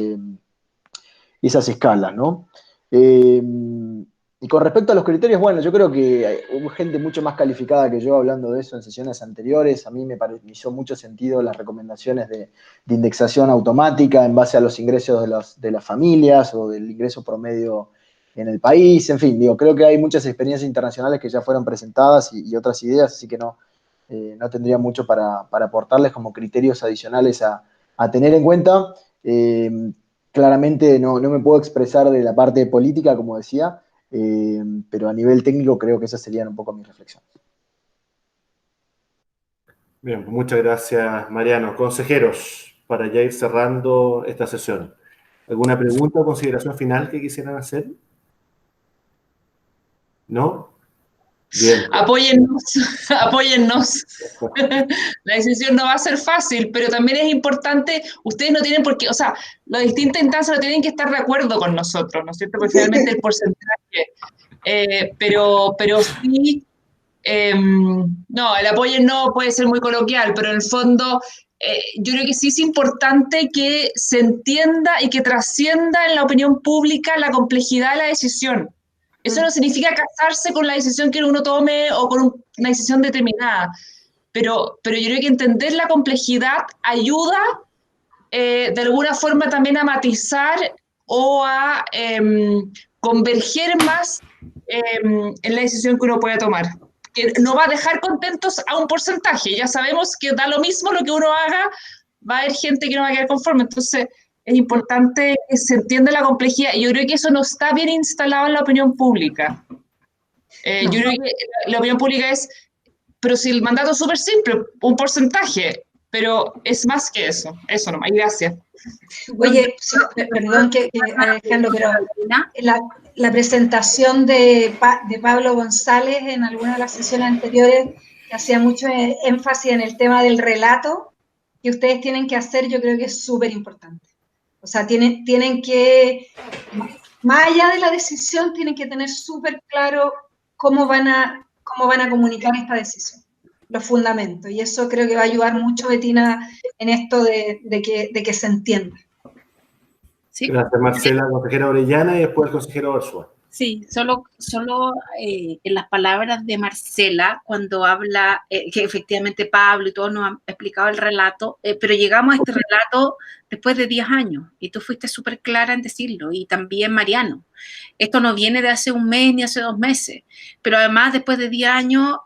esas escalas, ¿no? Y con respecto a los criterios, bueno, yo creo que hubo gente mucho más calificada que yo hablando de eso en sesiones anteriores. A mí me hizo mucho sentido las recomendaciones de indexación automática en base a los ingresos de las familias o del ingreso promedio en el país. En fin, digo, creo que hay muchas experiencias internacionales que ya fueron presentadas y otras ideas, así que no tendría mucho para aportarles como criterios adicionales a tener en cuenta. Claramente no me puedo expresar de la parte política, como decía, pero a nivel técnico creo que esas serían un poco mis reflexiones. Bien, pues muchas gracias, Mariano. Consejeros, para ya ir cerrando esta sesión, ¿alguna pregunta o consideración final que quisieran hacer? ¿No? Bien. Apóyennos, apóyennos. La decisión no va a ser fácil, pero también es importante, ustedes no tienen por qué, o sea, las distintas instancias no tienen que estar de acuerdo con nosotros, ¿no es cierto? Porque finalmente el porcentaje, pero sí, no, el apoyo no puede ser muy coloquial, pero en el fondo yo creo que sí es importante que se entienda y que trascienda en la opinión pública la complejidad de la decisión. Eso no significa casarse con la decisión que uno tome o con una decisión determinada, pero yo creo que entender la complejidad ayuda de alguna forma también a matizar o a converger más en la decisión que uno puede tomar. Que no va a dejar contentos a un porcentaje. Ya sabemos que da lo mismo lo que uno haga, va a haber gente que no va a quedar conforme. Entonces, es importante que se entienda la complejidad. Y yo creo que eso no está bien instalado en la opinión pública. Yo creo que la opinión pública es, pero si el mandato es súper simple, un porcentaje, pero es más que eso. Eso nomás. Gracias. Oye, perdón Alejandro, pero la presentación de Pablo González en alguna de las sesiones anteriores que hacía mucho énfasis en el tema del relato que ustedes tienen que hacer, yo creo que es súper importante. O sea, tienen que, más allá de la decisión, tienen que tener súper claro cómo van a comunicar esta decisión, los fundamentos. Y eso creo que va a ayudar mucho, Betina, en esto de que se entienda. ¿sí? Gracias, Marcela. Consejera Orellana y después el consejero Barzúa. Sí, solo en las palabras de Marcela, cuando habla, que efectivamente Pablo y todos nos han explicado el relato, pero llegamos a este relato después de 10 años, y tú fuiste súper clara en decirlo, y también Mariano. Esto no viene de hace un mes ni hace 2 meses, pero además después de 10 años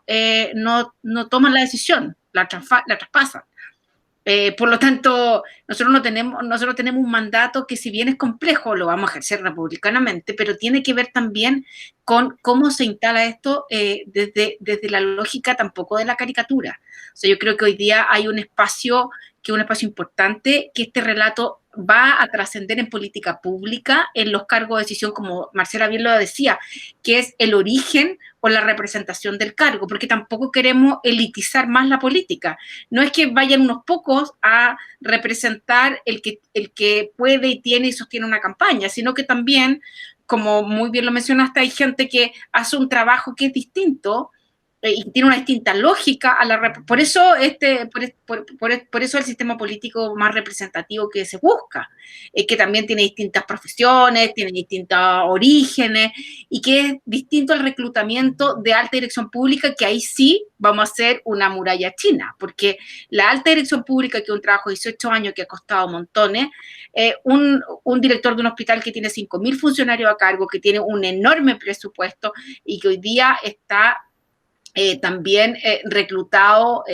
no toman la decisión, la traspasan. Por lo tanto, nosotros tenemos un mandato que, si bien es complejo, lo vamos a ejercer republicanamente, pero tiene que ver también con cómo se instala esto desde la lógica tampoco de la caricatura. O sea, yo creo que hoy día hay un espacio importante, que este relato va a trascender en política pública, en los cargos de decisión, como Marcela bien lo decía, que es el origen o la representación del cargo, porque tampoco queremos elitizar más la política. No es que vayan unos pocos a representar el que puede y tiene y sostiene una campaña, sino que también, como muy bien lo mencionaste, hay gente que hace un trabajo que es distinto y tiene una distinta lógica por eso el sistema político más representativo que se busca, que también tiene distintas profesiones, tiene distintos orígenes, y que es distinto al reclutamiento de alta dirección pública, que ahí sí vamos a hacer una muralla china, porque la alta dirección pública, que es un trabajo de 18 años que ha costado montones, un director de un hospital que tiene 5.000 funcionarios a cargo, que tiene un enorme presupuesto y que hoy día está también reclutado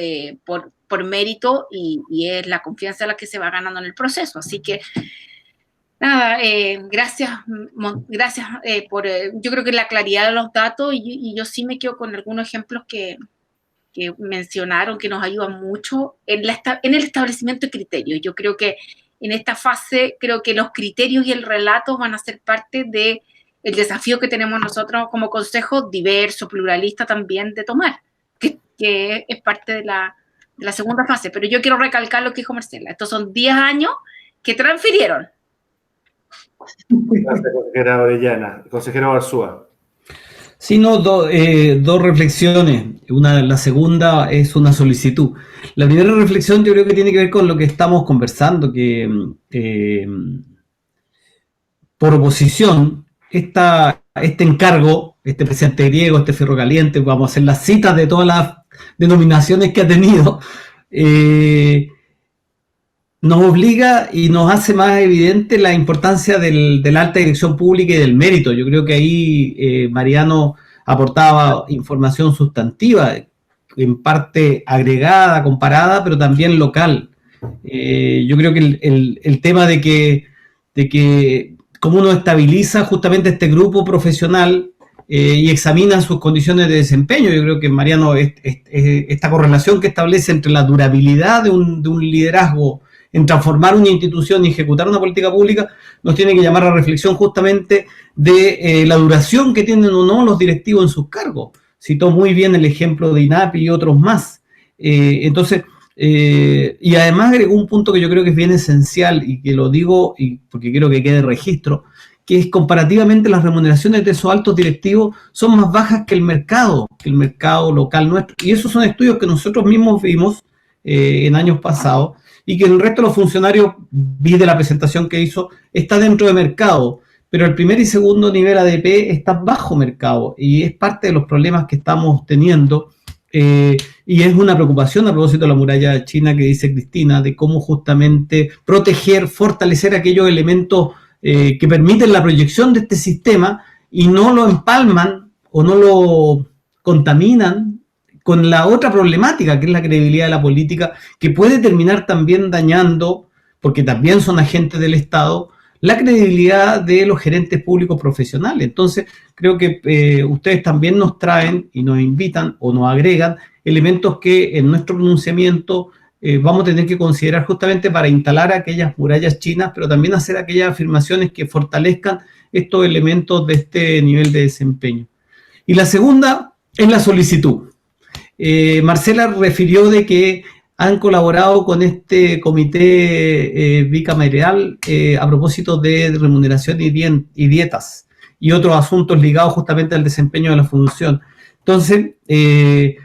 por mérito, y es la confianza la que se va ganando en el proceso. Así que, nada, gracias por, yo creo que la claridad de los datos, y yo sí me quedo con algunos ejemplos que mencionaron, que nos ayudan mucho en el establecimiento de criterios. Yo creo que en esta fase, creo que los criterios y el relato van a ser parte de el desafío que tenemos nosotros como consejo diverso, pluralista también, de tomar, que es parte de la segunda fase. Pero yo quiero recalcar lo que dijo Marcela. Estos son 10 años que transfirieron. Gracias, consejera Orellana. Consejero Barzúa. Sí, no, dos reflexiones. La segunda es una solicitud. La primera reflexión yo creo que tiene que ver con lo que estamos conversando, que por oposición, este encargo, este presidente griego, este ferrocaliente, vamos a hacer las citas de todas las denominaciones que ha tenido, nos obliga y nos hace más evidente la importancia de la alta dirección pública y del mérito. Yo creo que ahí Mariano aportaba información sustantiva, en parte agregada, comparada, pero también local. Yo creo que el tema de que cómo uno estabiliza justamente este grupo profesional y examina sus condiciones de desempeño. Yo creo que, Mariano, esta correlación que establece entre la durabilidad de un liderazgo en transformar una institución y ejecutar una política pública nos tiene que llamar a reflexión justamente de la duración que tienen o no los directivos en sus cargos. Citó muy bien el ejemplo de INAPI y otros más. Entonces, y además agregó un punto que yo creo que es bien esencial, y que lo digo porque quiero que quede registro, que es comparativamente las remuneraciones de esos altos directivos son más bajas que el mercado local nuestro. Y esos son estudios que nosotros mismos vimos en años pasados, y que el resto de los funcionarios, vi de la presentación que hizo, está dentro de mercado, pero el primer y segundo nivel ADP está bajo mercado, y es parte de los problemas que estamos teniendo. Y es una preocupación a propósito de la muralla china que dice Cristina, de cómo justamente proteger, fortalecer aquellos elementos que permiten la proyección de este sistema y no lo empalman o no lo contaminan con la otra problemática, que es la credibilidad de la política, que puede terminar también dañando, porque también son agentes del Estado, la credibilidad de los gerentes públicos profesionales. Entonces, creo que ustedes también nos traen y nos invitan o nos agregan elementos que en nuestro pronunciamiento vamos a tener que considerar justamente para instalar aquellas murallas chinas, pero también hacer aquellas afirmaciones que fortalezcan estos elementos de este nivel de desempeño. Y la segunda es la solicitud. Marcela refirió de que han colaborado con este comité bicameral a propósito de remuneración y dietas y otros asuntos ligados justamente al desempeño de la función. Entonces,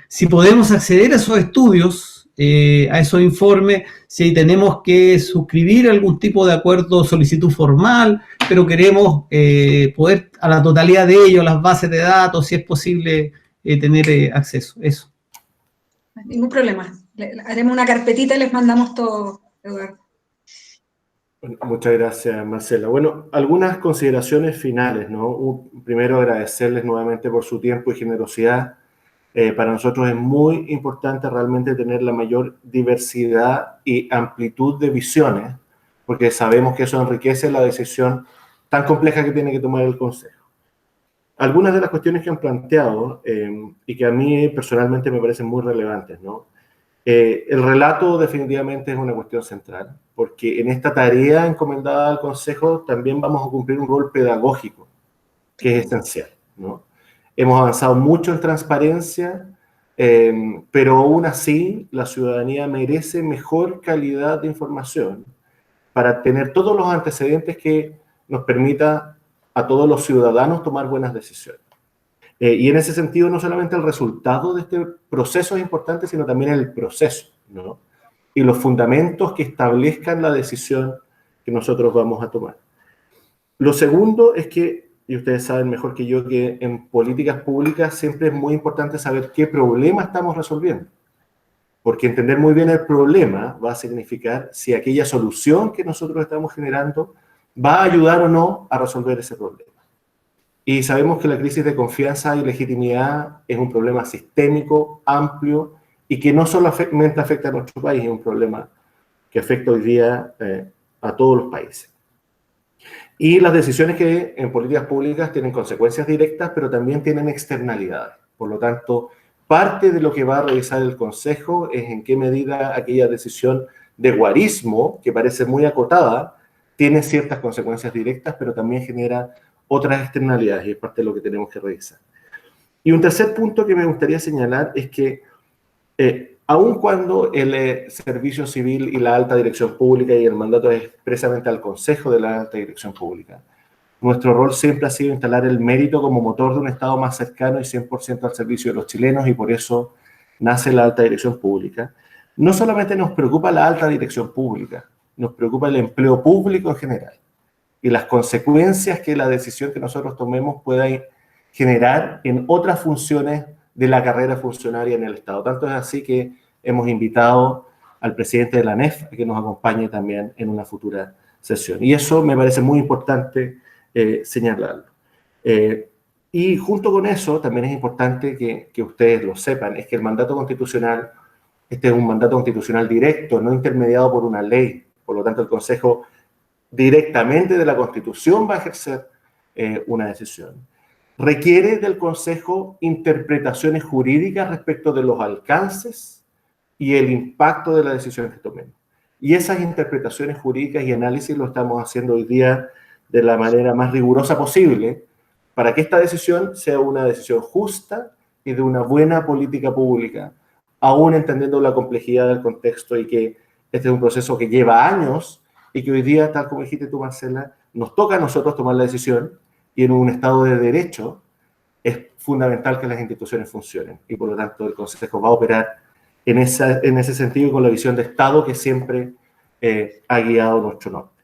si podemos acceder a esos estudios a esos informes, si tenemos que suscribir algún tipo de acuerdo, solicitud formal, pero queremos poder a la totalidad de ellos, las bases de datos, si es posible tener acceso. Eso. Ningún problema. Haremos una carpetita y les mandamos todo, Eduardo. Bueno, muchas gracias, Marcela. Bueno, algunas consideraciones finales, ¿no? Primero, agradecerles nuevamente por su tiempo y generosidad. Para nosotros es muy importante realmente tener la mayor diversidad y amplitud de visiones, porque sabemos que eso enriquece la decisión tan compleja que tiene que tomar el Consejo. Algunas de las cuestiones que han planteado y que a mí personalmente me parecen muy relevantes, ¿no? El relato definitivamente es una cuestión central, porque en esta tarea encomendada al Consejo también vamos a cumplir un rol pedagógico, que es esencial, ¿no? Hemos avanzado mucho en transparencia, pero aún así la ciudadanía merece mejor calidad de información para tener todos los antecedentes que nos permita a todos los ciudadanos tomar buenas decisiones. Y en ese sentido, no solamente el resultado de este proceso es importante, sino también el proceso, ¿no? Y los fundamentos que establezcan la decisión que nosotros vamos a tomar. Lo segundo es que, y ustedes saben mejor que yo, que en políticas públicas siempre es muy importante saber qué problema estamos resolviendo. Porque entender muy bien el problema va a significar si aquella solución que nosotros estamos generando va a ayudar o no a resolver ese problema. Y sabemos que la crisis de confianza y legitimidad es un problema sistémico, amplio, y que no solamente afecta a nuestro país, es un problema que afecta hoy día a todos los países. Y las decisiones que en políticas públicas tienen consecuencias directas, pero también tienen externalidades. Por lo tanto, parte de lo que va a revisar el Consejo es en qué medida aquella decisión de guarismo, que parece muy acotada, tiene ciertas consecuencias directas, pero también genera otras externalidades, y es parte de lo que tenemos que revisar. Y un tercer punto que me gustaría señalar es que, aun cuando el servicio civil y la alta dirección pública y el mandato es expresamente al Consejo de la alta dirección pública, nuestro rol siempre ha sido instalar el mérito como motor de un Estado más cercano y 100% al servicio de los chilenos, y por eso nace la alta dirección pública. No solamente nos preocupa la alta dirección pública, nos preocupa el empleo público en general y las consecuencias que la decisión que nosotros tomemos pueda generar en otras funciones de la carrera funcionaria en el Estado. Tanto es así que hemos invitado al presidente de la ANEF a que nos acompañe también en una futura sesión. Y eso me parece muy importante señalarlo. Y junto con eso, también es importante que ustedes lo sepan, es que el mandato constitucional, este es un mandato constitucional directo, no intermediado por una ley. Por lo tanto, el Consejo directamente de la Constitución va a ejercer una decisión. Requiere del Consejo interpretaciones jurídicas respecto de los alcances y el impacto de la decisión que tomemos. Y esas interpretaciones jurídicas y análisis lo estamos haciendo hoy día de la manera más rigurosa posible para que esta decisión sea una decisión justa y de una buena política pública, aún entendiendo la complejidad del contexto y que este es un proceso que lleva años y que hoy día, tal como dijiste tú, Marcela, nos toca a nosotros tomar la decisión, y en un Estado de Derecho es fundamental que las instituciones funcionen, y por lo tanto el Consejo va a operar en ese sentido y con la visión de Estado que siempre ha guiado nuestro norte.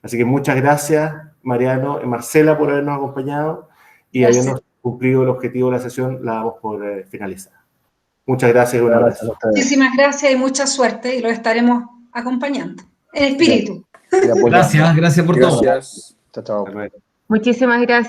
Así que muchas gracias, Mariano y Marcela, por habernos acompañado, y habiendo cumplido el objetivo de la sesión, la damos por finalizada. Muchas gracias y un abrazo. Muchísimas gracias y mucha suerte, y los estaremos acompañando. En espíritu. Gracias por todo. Gracias. Chao, chao. Muchísimas gracias.